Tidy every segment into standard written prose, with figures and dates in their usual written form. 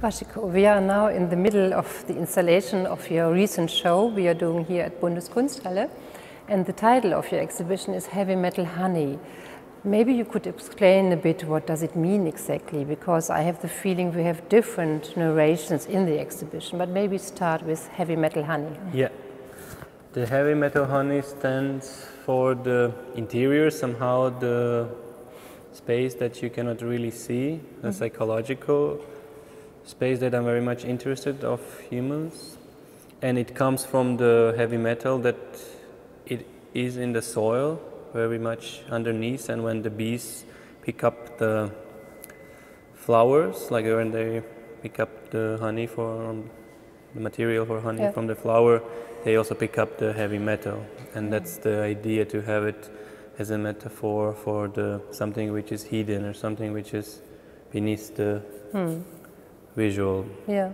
Vajiko, we are now in the middle of the installation of your recent show we are doing here at Bundeskunsthalle, and the title of your exhibition is Heavy Metal Honey. Maybe you could explain a bit what does it mean exactly, because I have the feeling we have different narrations in the exhibition, but maybe start with Heavy Metal Honey. Yeah, the Heavy Metal Honey stands for the interior, somehow the space that you cannot really see, the psychological space that I'm very much interested of humans, and it comes from the heavy metal that it is in the soil very much underneath, and when the bees pick up the flowers, like when they pick up the honey from the material for honey from the flower, they also pick up the heavy metal, and that's the idea, to have it as a metaphor for the something which is hidden or something which is beneath the visual. Yeah.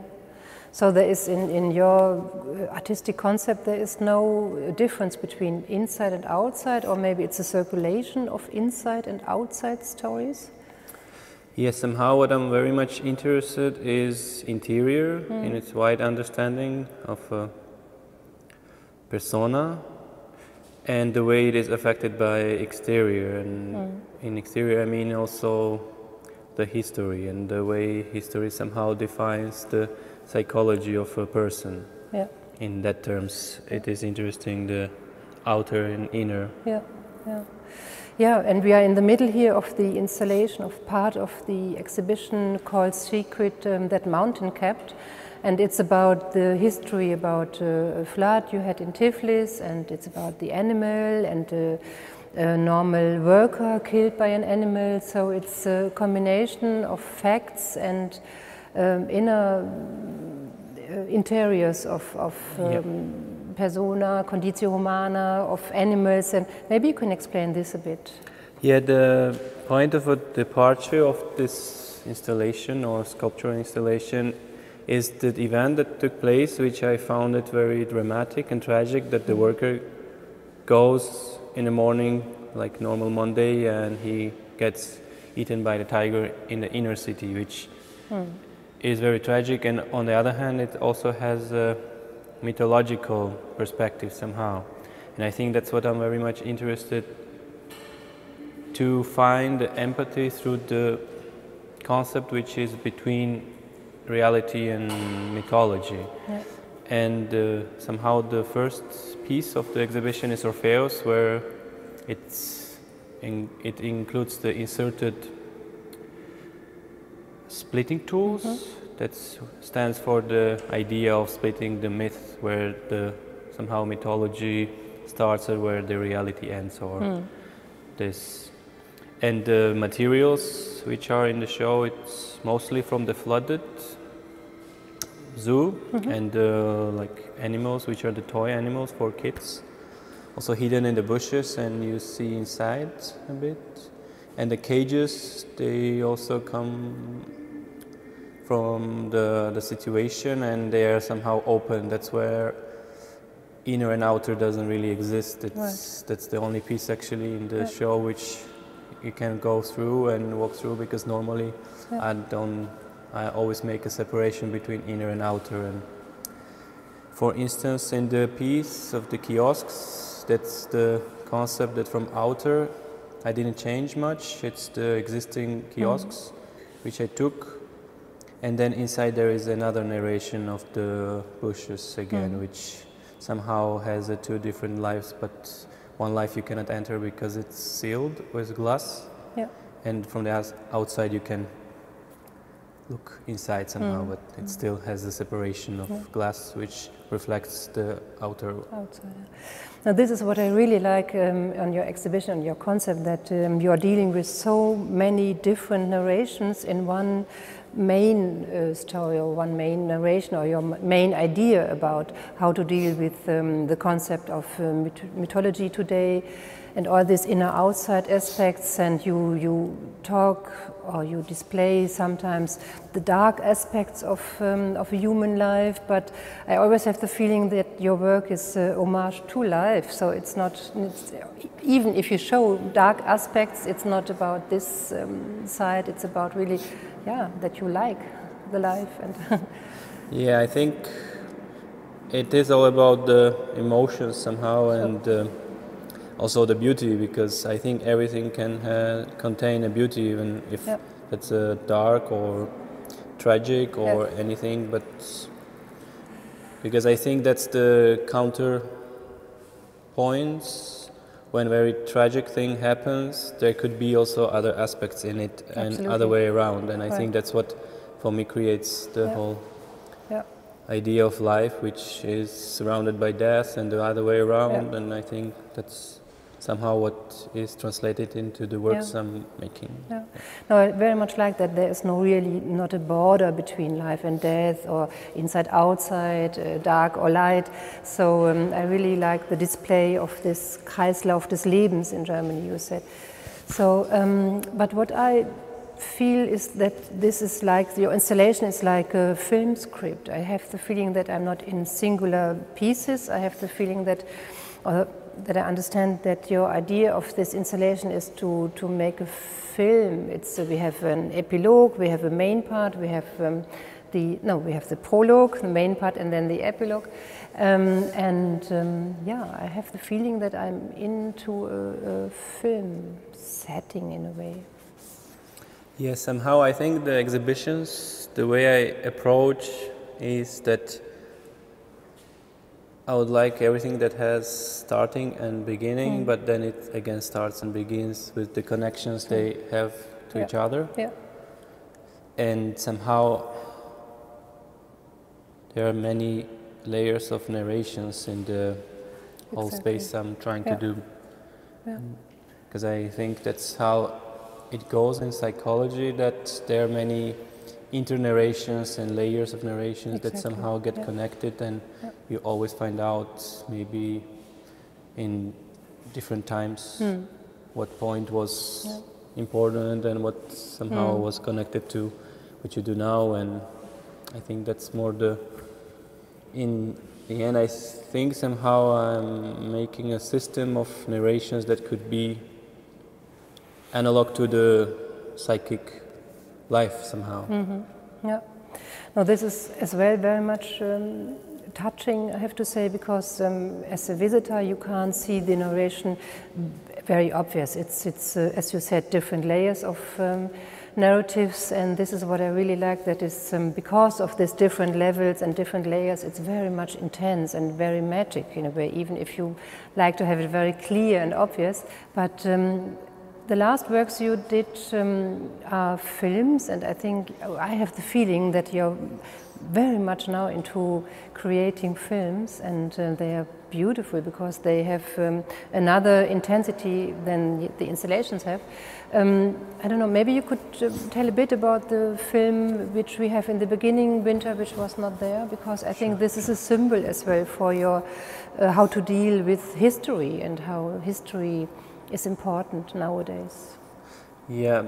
So there is, in your artistic concept, there is no difference between inside and outside, or maybe it's a circulation of inside and outside stories? Yes, somehow what I'm very much interested is interior in its wide understanding of a persona, and the way it is affected by exterior. And in exterior I mean also the history, and the way history somehow defines the psychology of a person. Yeah. In that terms, it is interesting, the outer and inner. Yeah, yeah. Yeah, and we are in the middle here of the installation of part of the exhibition called Secret That Mountain Kept. And it's about the history about a flood you had in Tiflis, and it's about the animal and a normal worker killed by an animal. So it's a combination of facts and inner interiors of persona, conditio humana, of animals, and maybe you can explain this a bit. Yeah, the point of a departure of this installation or sculptural installation is the event that took place, which I found it very dramatic and tragic, that the worker goes in the morning, like normal Monday, and he gets eaten by the tiger in the inner city, which is very tragic. And on the other hand, it also has a mythological perspective somehow. And I think that's what I'm very much interested, to find empathy through the concept which is between reality and mythology. Yeah. And somehow the first piece of the exhibition is Orpheus, where it includes the inserted splitting tools. That stands for the idea of splitting the myth, where the somehow mythology starts and where the reality ends, or this. And the materials which are in the show, it's mostly from the flooded zoo, and like animals, which are the toy animals for kids, also hidden in the bushes, and you see inside a bit. And the cages, they also come from the situation, and they are somehow open. That's where inner and outer doesn't really exist. That's the only piece actually in the show which you can go through and walk through, because normally I always make a separation between inner and outer. And for instance, in the piece of the kiosks, that's the concept that from outer I didn't change much. It's the existing kiosks which I took, and then inside there is another narration of the bushes again, which somehow has two different lives, but one life you cannot enter because it's sealed with glass, and from the outside you can look inside somehow, but it still has a separation of glass which reflects the outer. Outside. Now this is what I really like on your exhibition, on your concept, that you are dealing with so many different narrations in one main story, or one main narration, or your main idea about how to deal with the concept of mythology today, and all these inner-outside aspects. And you talk, or you display sometimes the dark aspects of a human life, but I always have the feeling that your work is homage to life. So it's not, even if you show dark aspects, it's not about this side, it's about really, that you like the life. And Yeah, I think it is all about the emotions somehow, and also the beauty, because I think everything can contain a beauty, even if it's dark or tragic or anything, but because I think that's the counter points. When very tragic thing happens, there could be also other aspects in it and other way around, and I think that's what for me creates the whole idea of life, which is surrounded by death, and the other way around, and I think that's somehow what is translated into the works I'm making. No, I very much like that there is not a border between life and death, or inside, outside, dark or light. So I really like the display of this Kreislauf des Lebens in Germany, you said. So, but what I feel is that this is like, your installation is like a film script. I have the feeling that I'm not in singular pieces. I have the feeling that I understand that your idea of this installation is to make a film. We have an epilogue, we have a main part, we have we have the prologue, the main part, and then the epilogue. I have the feeling that I'm into a film setting in a way. Yes, somehow I think the exhibitions, the way I approach is that I would like everything that has starting and beginning, but then it again starts and begins with the connections they have to each other. And somehow there are many layers of narrations in the whole space I'm trying to do. Because I think that's how it goes in psychology, that there are many inter-narrations and layers of narrations that somehow get connected, and you always find out maybe in different times what point was important and what somehow was connected to what you do now. And I think that's more in the end, I think somehow I'm making a system of narrations that could be analog to the psychic life somehow. No, this is as well very much touching, I have to say, because as a visitor you can't see the narration very obvious. It's as you said, different layers of narratives, and this is what I really like, that is because of these different levels and different layers, it's very much intense and very magic in a way, even if you like to have it very clear and obvious. But the last works you did are films, and I think I have the feeling that you're very much now into creating films, and they are beautiful because they have another intensity than the installations have. I don't know, maybe you could tell a bit about the film which we have in the beginning, Winter, which was not there, because I think this is a symbol as well for your how to deal with history and how history is important nowadays. Yeah,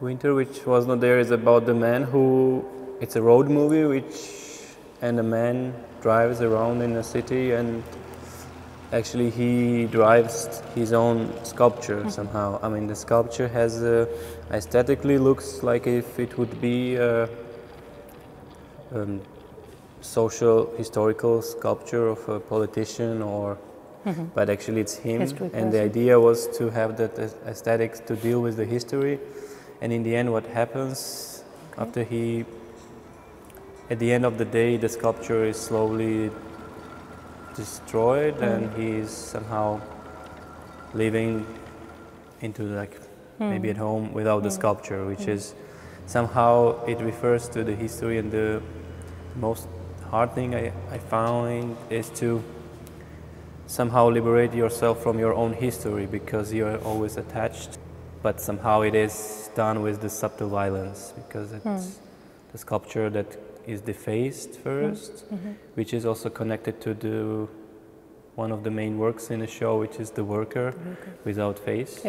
Winter, which was not there, is about the man who, it's a road movie and a man drives around in a city, and actually he drives his own sculpture somehow. I mean, the sculpture has aesthetically looks like if it would be a social historical sculpture of a politician, or but actually it's him, and the idea was to have that aesthetics to deal with the history. And in the end, what happens after at the end of the day, the sculpture is slowly destroyed, and he's somehow living into like maybe at home without the sculpture, which is somehow it refers to the history. And the most hard thing I found is to somehow liberate yourself from your own history, because you're always attached, but somehow it is done with the subtle violence, because it's the sculpture that is defaced first, which is also connected to one of the main works in the show, which is the worker without face.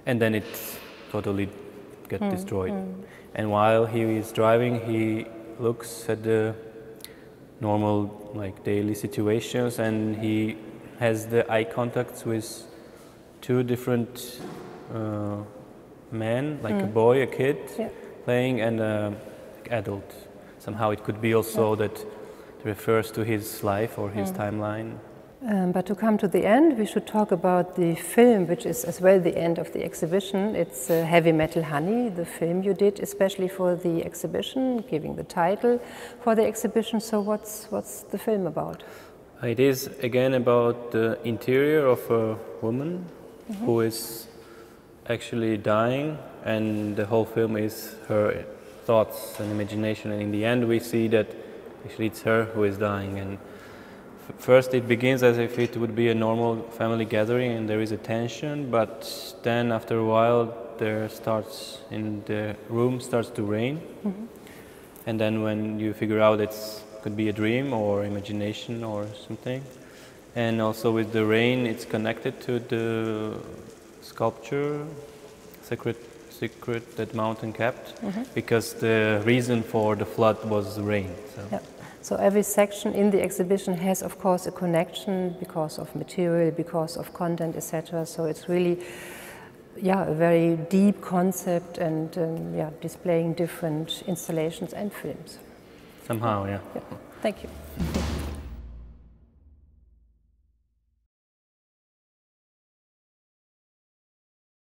And then it totally gets destroyed. And while he is driving, he looks at the normal like daily situations, and he has the eye contacts with two different men, like a boy, a kid playing, and a like adult. Somehow it could be also that it refers to his life or his timeline. But to come to the end, we should talk about the film, which is as well the end of the exhibition. It's Heavy Metal Honey, the film you did especially for the exhibition, giving the title for the exhibition. So what's the film about? It is again about the interior of a woman who is actually dying, and the whole film is her thoughts and imagination, and in the end we see that actually it's her who is dying. And first it begins as if it would be a normal family gathering and there is a tension, but then after a while the room starts to rain, and then when you figure out it could be a dream or imagination or something, and also with the rain it's connected to the sculpture secret that mountain kept, because the reason for the flood was rain. So every section in the exhibition has, of course, a connection because of material, because of content, etc. So it's really, a very deep concept, and displaying different installations and films. Somehow, Thank you.